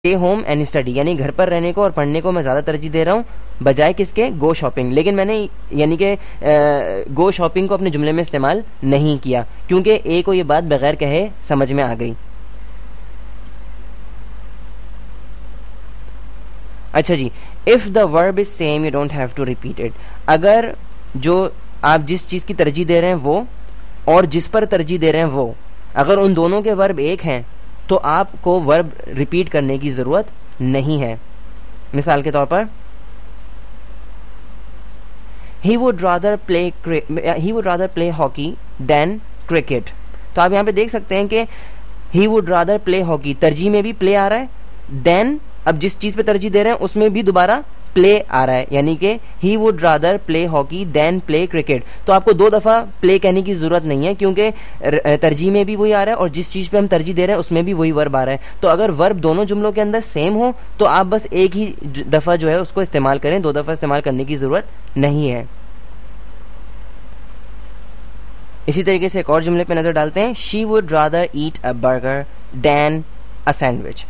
Stay home and study, यानी घर पर रहने को और पढ़ने को मैं ज़्यादा तरजीह दे रहा हूँ बजाय किसके, गो शॉपिंग। लेकिन मैंने यानी कि गो शॉपिंग को अपने जुमले में इस्तेमाल नहीं किया क्योंकि ए को ये बात बगैर कहे समझ में आ गई। अच्छा जी, if the verb is same you don't have to repeat it. अगर जो आप जिस चीज़ की तरजीह दे रहे हैं वो और जिस पर तरजीह दे रहे हैं वो, अगर उन दोनों के वर्ब एक हैं तो आपको वर्ब रिपीट करने की ज़रूरत नहीं है। मिसाल के तौर पर he would rather play hockey than cricket. तो आप यहाँ पे देख सकते हैं कि he would rather play hockey, तरजीह में भी प्ले आ रहा है, देन अब जिस चीज़ पे तरजीह दे रहे हैं उसमें भी दोबारा प्ले आ रहा है, यानी कि he would rather play hockey than play cricket. तो आपको दो दफ़ा प्ले कहने की ज़रूरत नहीं है क्योंकि तरजीह में भी वही आ रहा है और जिस चीज़ पे हम तरजीह दे रहे हैं उसमें भी वही वर्ब आ रहा है। तो अगर वर्ब दोनों जुमलों के अंदर सेम हो तो आप बस एक ही दफ़ा जो है उसको इस्तेमाल करें, दो दफ़ा इस्तेमाल करने की ज़रूरत नहीं है। इसी तरीके से एक और जुमले पे नज़र डालते हैं, she would rather eat a burger than a sandwich.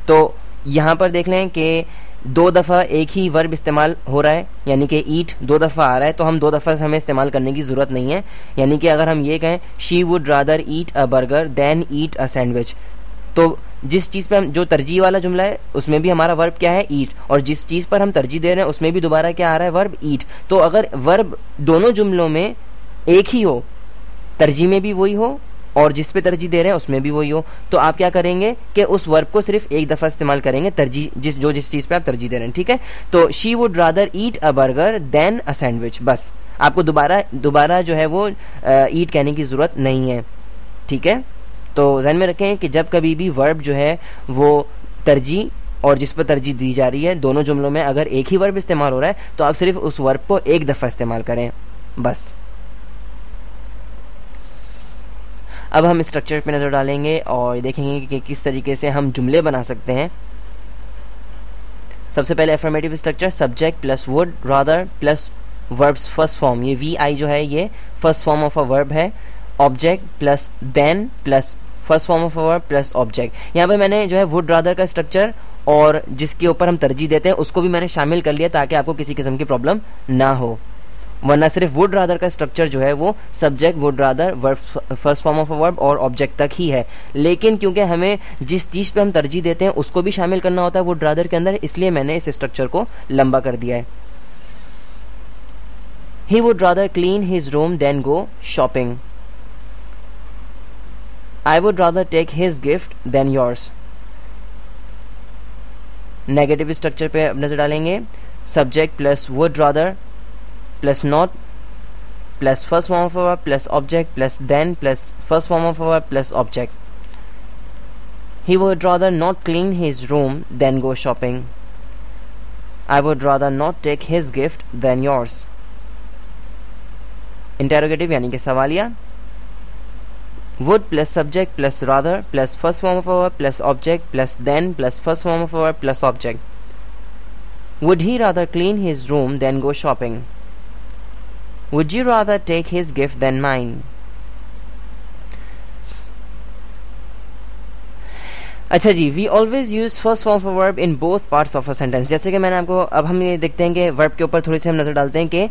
तो यहाँ पर देख लें कि दो दफ़ा एक ही वर्ब इस्तेमाल हो रहा है, यानी कि ईट दो दफ़ा आ रहा है, तो हम दो दफ़ा से हमें इस्तेमाल करने की ज़रूरत नहीं है। यानी कि अगर हम ये कहें she would rather eat a burger than eat a sandwich, तो जिस चीज़ पे हम जो तरजीह वाला जुमला है उसमें भी हमारा वर्ब क्या है, ईट, और जिस चीज़ पर हम तरजीह दे रहे हैं उसमें भी दोबारा क्या आ रहा है, वर्ब ईट। तो अगर वर्ब दोनों जुमलों में एक ही हो, तरजीह में भी वही हो और जिस पे तरजीह दे रहे हैं उसमें भी वही हो, तो आप क्या करेंगे कि उस वर्ब को सिर्फ एक दफ़ा इस्तेमाल करेंगे तरजीह जिस चीज़ पे आप तरजीह दे रहे हैं। ठीक है, तो she would rather eat a burger than a sandwich, बस आपको दोबारा जो है वो ईट कहने की ज़रूरत नहीं है। ठीक है, तो ध्यान में रखें कि जब कभी भी वर्ब जो है वो तरजीह और जिस पर तरजीह दी जा रही है दोनों जुमलों में अगर एक ही वर्ब इस्तेमाल हो रहा है तो आप सिर्फ उस वर्ब को एक दफ़ा इस्तेमाल करें बस। अब हम स्ट्रक्चर पे नज़र डालेंगे और देखेंगे कि किस तरीके से हम जुमले बना सकते हैं। सबसे पहले affirmative structure, subject plus would rather plus verbs first form, ये वी आई जो है ये first form of a verb है। Object plus then plus first form of a verb plus object. यहाँ पे मैंने जो है वुड रादर का स्ट्रक्चर और जिसके ऊपर हम तरजीह देते हैं उसको भी मैंने शामिल कर लिया ताकि आपको किसी किस्म की प्रॉब्लम ना हो, वरना सिर्फ वुड रादर का स्ट्रक्चर जो है वो subject would rather verb first form of a verb और ऑब्जेक्ट तक ही है। लेकिन क्योंकि हमें जिस चीज़ पे हम तरजीह देते हैं उसको भी शामिल करना होता है वुड रादर के अंदर, इसलिए मैंने इस स्ट्रक्चर को लंबा कर दिया है। He would rather clean his room than go shopping. I would rather take his gift than yours. Negative structure पे अब नजर डालेंगे, subject plus would rather plus not plus first form of a verb plus object plus then plus first form of a verb plus object. He would rather not clean his room than go shopping. I would rather not take his gift than yours. Interrogative यानी कि सवालिया, would plus subject plus rather plus first form of a verb plus object plus then plus first form of a verb plus object. Would he rather clean his room than go shopping? Would you rather take his gift than mine? अच्छा जी, we always use first form of a verb in both parts of a sentence. जैसे कि मैंने आपको, अब हम ये देखते हैं कि वर्ब के ऊपर थोड़ी सी हम नज़र डालते हैं कि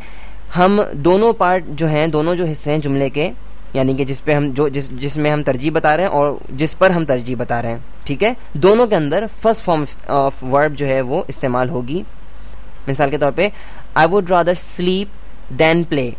हम दोनों पार्ट जो हैं, दोनों जो हिस्से हैं जुमले के, यानी कि जिस पे हम जिसमें हम तरजीह बता रहे हैं और जिस पर हम तरजीह बता रहे हैं, ठीक है, दोनों के अंदर फर्स्ट फॉर्म ऑफ वर्ब जो है वो इस्तेमाल होगी। मिसाल के तौर पे I would rather sleep than play,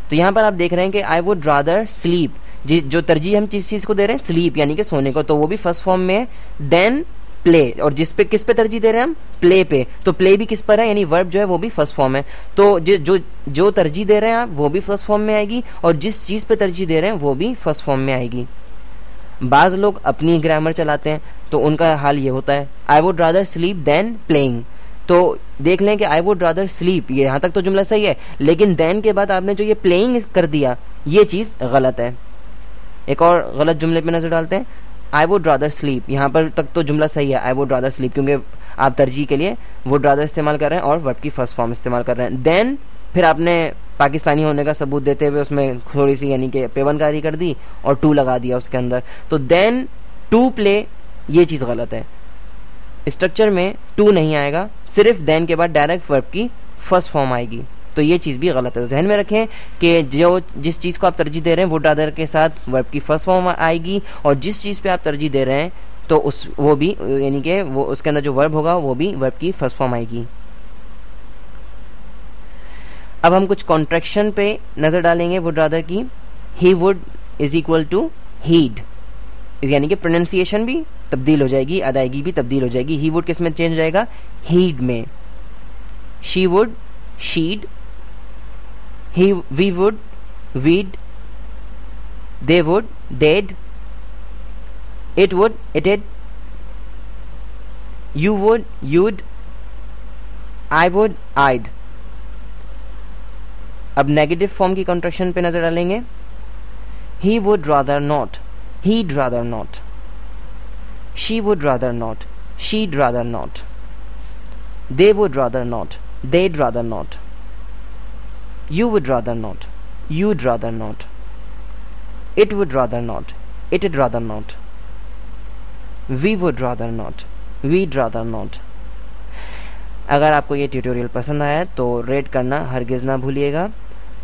तो यहाँ पर आप देख रहे हैं कि आई वुड रादर स्लीप, जो तरजीह हम जिस चीज़ को दे रहे हैं स्लीप यानी कि सोने को, तो वो भी फर्स्ट फॉर्म में है। देन प्ले, और किस पे तरजीह दे रहे हैं हम, प्ले पे, तो प्ले भी किस पर है, यानी वर्ब जो है वो भी फर्स्ट फॉर्म है। तो जो तरजीह दे रहे हैं आप वो भी फर्स्ट फॉर्म में आएगी और जिस चीज़ पे तरजीह दे रहे हैं वो भी फर्स्ट फॉर्म में आएगी। बाज़ लोग अपनी ग्रामर चलाते हैं तो उनका हाल ये होता है, आई would rather sleep than playing. तो देख लें कि आई वुड रादर स्लीप, ये यहाँ तक तो जुमला सही है, लेकिन देन के बाद आपने जो ये प्लेइंग कर दिया ये चीज़ गलत है। एक और गलत जुमले पे नज़र डालते हैं, आई वुड रादर स्लीप, यहाँ पर तक तो जुमला सही है, आई वुड रादर स्लीप, क्योंकि आप तरजीह के लिए वुड रादर इस्तेमाल कर रहे हैं और वर्ब की फर्स्ट फॉर्म इस्तेमाल कर रहे हैं। देन फिर आपने पाकिस्तानी होने का सबूत देते हुए उसमें थोड़ी सी यानी कि पेवनकारी कर दी और टू लगा दिया उसके अंदर, तो देन टू प्ले, ये चीज़ गलत है। स्ट्रक्चर में टू नहीं आएगा, सिर्फ देन के बाद डायरेक्ट वर्ब की फर्स्ट फॉर्म आएगी, तो ये चीज़ भी गलत है। तो जहन में रखें कि जो जिस चीज़ को आप तरजीह दे रहे हैं वुड रादर के साथ वर्ब की फर्स्ट फॉर्म आएगी, और जिस चीज़ पे आप तरजीह दे रहे हैं तो उस वो भी यानी कि वो उसके अंदर जो वर्ब होगा वो भी वर्ब की फर्स्ट फॉर्म आएगी। अब हम कुछ कॉन्ट्रैक्शन पे नज़र डालेंगे वुड रादर की। He would is equal to he'd, यानी कि प्रोनाउंसिएशन भी तब्दील हो जाएगी, अदायगी भी तब्दील हो जाएगी। ही वुड किस में चेंज हो जाएगा? हीड में। She would she'd, he we would we'd, they would they'd, it would it'd, you would you'd, I would I'd. अब नेगेटिव फॉर्म की कॉन्ट्रैक्शन पे नजर डालेंगे। He would rather not, he'd rather not, she would rather not, she'd rather not, they would rather not, they'd rather not, you would rather not, you'd rather not, it would rather not, it'd rather not, we would rather not, we'd rather not। अगर आपको ये tutorial पसंद आया तो rate करना हरगिज़ ना भूलिएगा,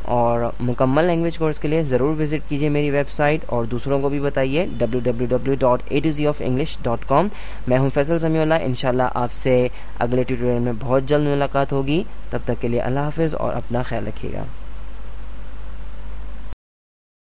और मुकम्मल लैंग्वेज कोर्स के लिए ज़रूर विज़िट कीजिए मेरी वेबसाइट, और दूसरों को भी बताइए www.atozofenglish.com। मैं हूं फैसल समीउल्लाह। इंशाल्लाह आपसे अगले ट्यूटोरियल में बहुत जल्द मुलाकात होगी। तब तक के लिए अल्लाह हाफ़िज़ और अपना ख्याल रखिएगा।